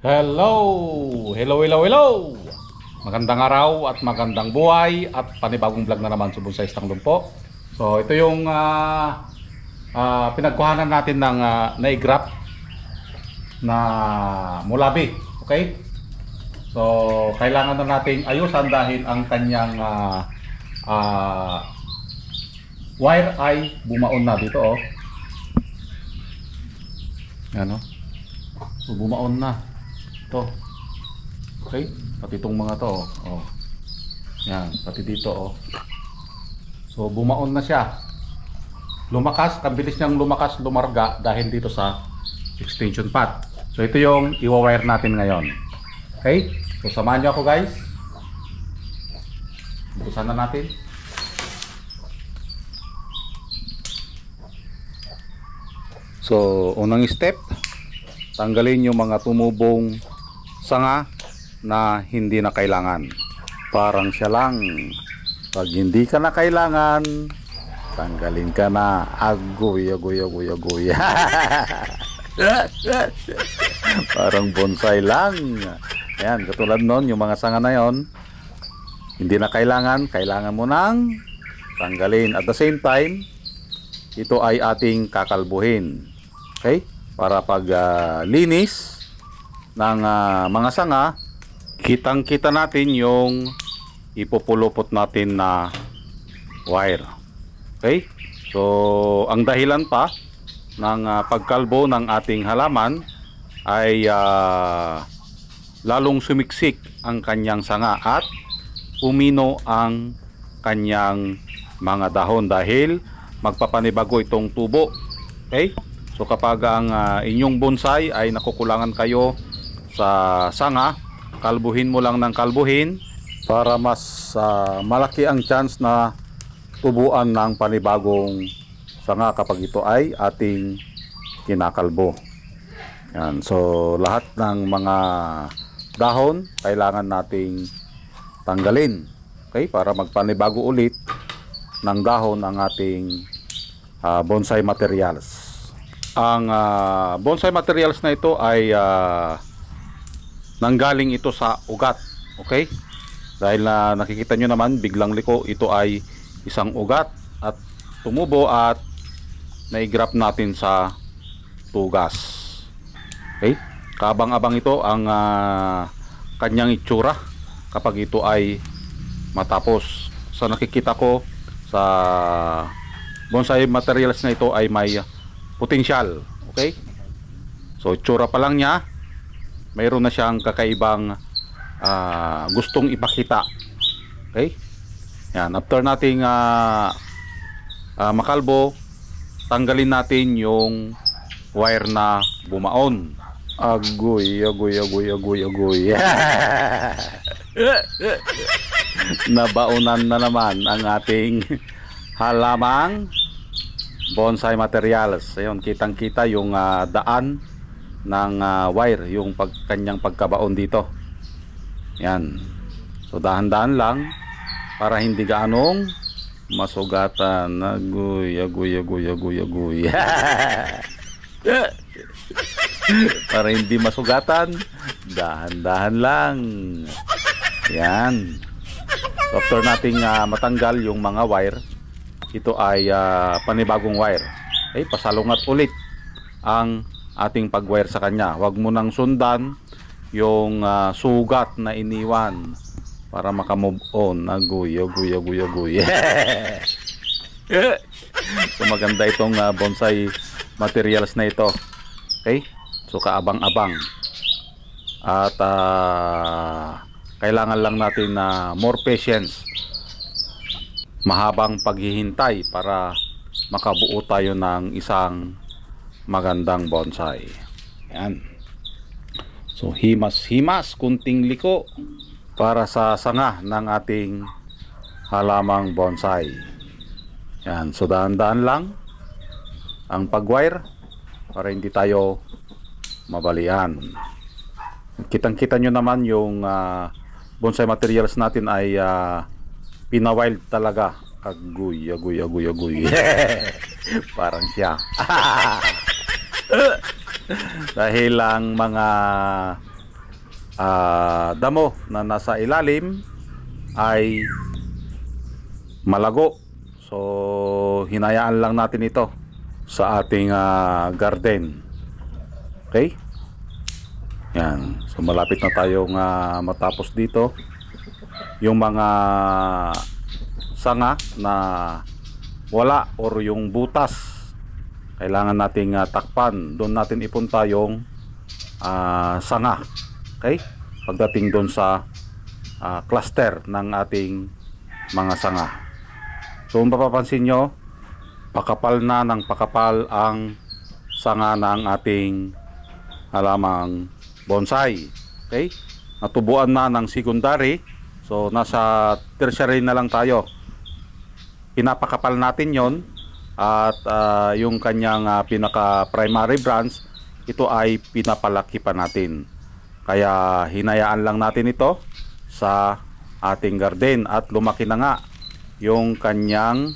Hello! Hello, hello, hello! Magandang araw at magandang buhay at panibagong vlog na naman sa Bonsai Stanglong po. So ito yung pinagkuhanan natin ng naigrap na mulabi. Okay? So kailangan na nating ayusan dahil ang kanyang wire ay bumaon na dito oh. Yan oh. So bumaon na. To. Okay? Pati itong mga to oh. Yan, pati dito oh. So bumaon na siya. Lumakas, ang bilis niyang lumakas, lumarga dahil dito sa extension pad. So ito yung i-wire natin ngayon. Okay? So samahan niyo ako guys. Buksan na natin. So unang step, tanggalin yung mga tumubong sanga na hindi na kailangan. Parang siya lang, pag hindi ka na kailangan, tanggalin ka na. Agoy. Parang bonsai lang. Ayan, katulad nun, yung mga sanga na yon, hindi na kailangan, kailangan mo nang tanggalin. At the same time, ito ay ating kakalbuhin. Okay? Para pag linis ng mga sanga, kitang-kita natin yung ipupulupot natin na wire. Okay? So, ang dahilan pa ng pagkalbo ng ating halaman ay lalong sumiksik ang kanyang sanga at umino ang kanyang mga dahon dahil magpapanibago itong tubo. Okay? So kapag ang inyong bonsai ay nakukulangan kayo sa sanga, kalbuhin mo lang ng kalbuhin para mas malaki ang chance na tubuan ng panibagong sanga kapag ito ay ating kinakalbo. Yan. So lahat ng mga dahon kailangan nating tanggalin. Okay? Para magpanibago ulit ng dahon ang ating bonsai materials. Ang bonsai materials na ito ay nanggaling ito sa ugat. Okay? Dahil nakikita nyo naman biglang liko, ito ay isang ugat at tumubo at naigrap natin sa tugas. Okay? Kaabang-abang ito ang kanyang itsura kapag ito ay matapos. Sa nakikita ko sa bonsai materials na ito ay may potensyal. Okay? So itsura pa lang niya, mayroon na siyang kakaibang gustong ipakita. Okay? Yan, after nating makalbo, tanggalin natin yung wire na bumaon. Agoy. Nabaunan na naman ang ating halamang bonsai materials. Ayun, kitang-kita yung daan ng wire, yung kanyang pagkabaon dito. Yan. So dahan-dahan lang para hindi gaanong masugatan. Agoy. Para hindi masugatan, dahan-dahan lang. Yan. So, after nating matanggal yung mga wire, ito ay panibagong wire. Okay, pasalungat ulit ang ating pag-wire sa kanya. Huwag mo nang sundan yung sugat na iniwan para maka-move on. Agoy. So maganda itong bonsai materials na ito. Okay? So kaabang-abang. At kailangan lang natin more patience. Mahabang paghihintay para makabuo tayo ng isang magandang bonsai. Yan. So himas-himas, kunting liko para sa sanga ng ating halamang bonsai. Yan. So dahan-dahan lang ang pag-wire para hindi tayo mabalian. Kitang-kita nyo naman yung bonsai materials natin ay pinawild talaga. Agoy. Parang siya. Dahil ang mga damo na nasa ilalim ay malago. So hinayaan lang natin ito sa ating garden. Okay? Yan. So malapit na tayong matapos dito. Yung mga sanga na wala or yung butas, kailangan nating takpan. Doon natin ipunta yung sanga. Okay? Pagdating doon sa cluster ng ating mga sanga. So kung mapapansin nyo, pakapal na ng pakapal ang sanga ng ating halamang bonsai. Okay? Natubuan na ng secondary. So nasa tertiary na lang tayo. Pinapakapal natin yon at yung kanyang pinaka primary branch, ito ay pinapalaki pa natin. Kaya hinayaan lang natin ito sa ating garden at lumaki na nga yung kanyang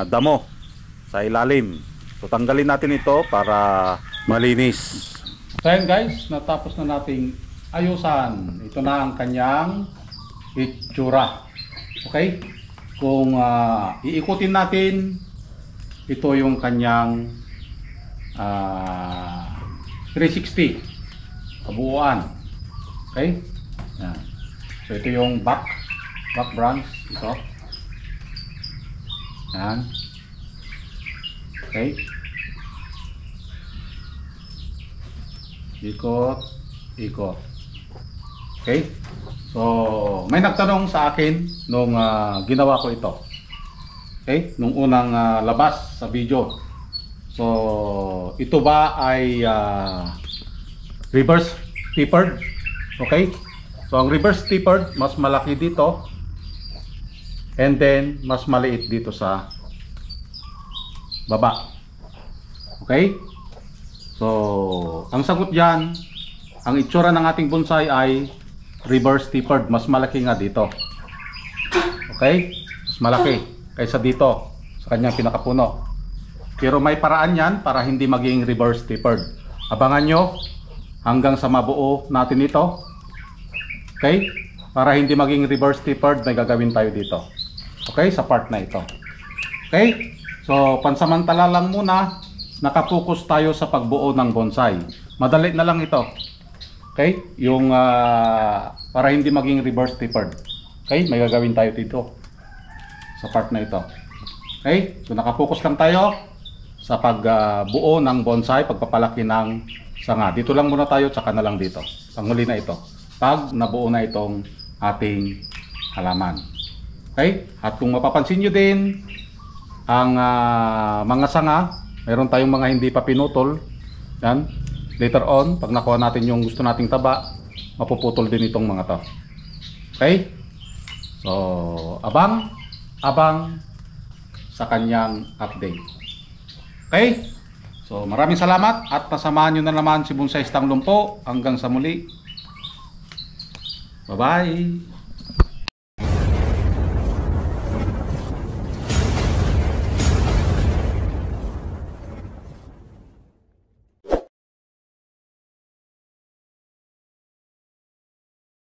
damo sa ilalim. So tanggalin natin ito para malinis. So yan guys, natapos na nating ayusan. Ito na ang kanyang itsura. Okay? Kung iikutin natin, ito yung kanyang 360 kabuuan. Okay? Yan. So ito yung back branch. Ito. Yan. Okay? Ikot. Okay? So may nagtanong sa akin nung ginawa ko ito. Okay? Nung unang labas sa video. So ito ba ay reverse tapered? Okay? So ang reverse tapered, mas malaki dito. And then mas maliit dito sa baba. Okay? So ang sagot diyan, ang itsura ng ating bonsai ay reverse tapered. Mas malaki nga dito. Okay? Mas malaki kaysa dito sa kanyang pinakapuno. Pero may paraan yan para hindi maging reverse tapered. Abangan nyo hanggang sa mabuo natin ito. Okay? Para hindi maging reverse tapered, may gagawin tayo dito. Okay? Sa part na ito. Okay? So pansamantala lang muna, nakapokus tayo sa pagbuo ng bonsai. Madali na lang ito. Okay? Yung para hindi maging reverse tapered. Okay? May gagawin tayo dito sa part na ito. Okay? So nakapokus lang tayo sa pagbuo ng bonsai, pagpapalaki ng sanga. Dito lang muna tayo, tsaka na lang dito. Panghuli na ito. Pag nabuo na itong ating halaman. Okay? At kung mapapansin nyo din, ang mga sanga, mayroon tayong mga hindi pa pinutol. Yan. Later on, pag nakuha natin yung gusto nating taba, mapuputol din itong mga to. Okay? So, abang sa kanyang update. Okay? So, maraming salamat at pasamahan nyo na naman si Bonsaistang Lumpo. Hanggang sa muli. Bye-bye!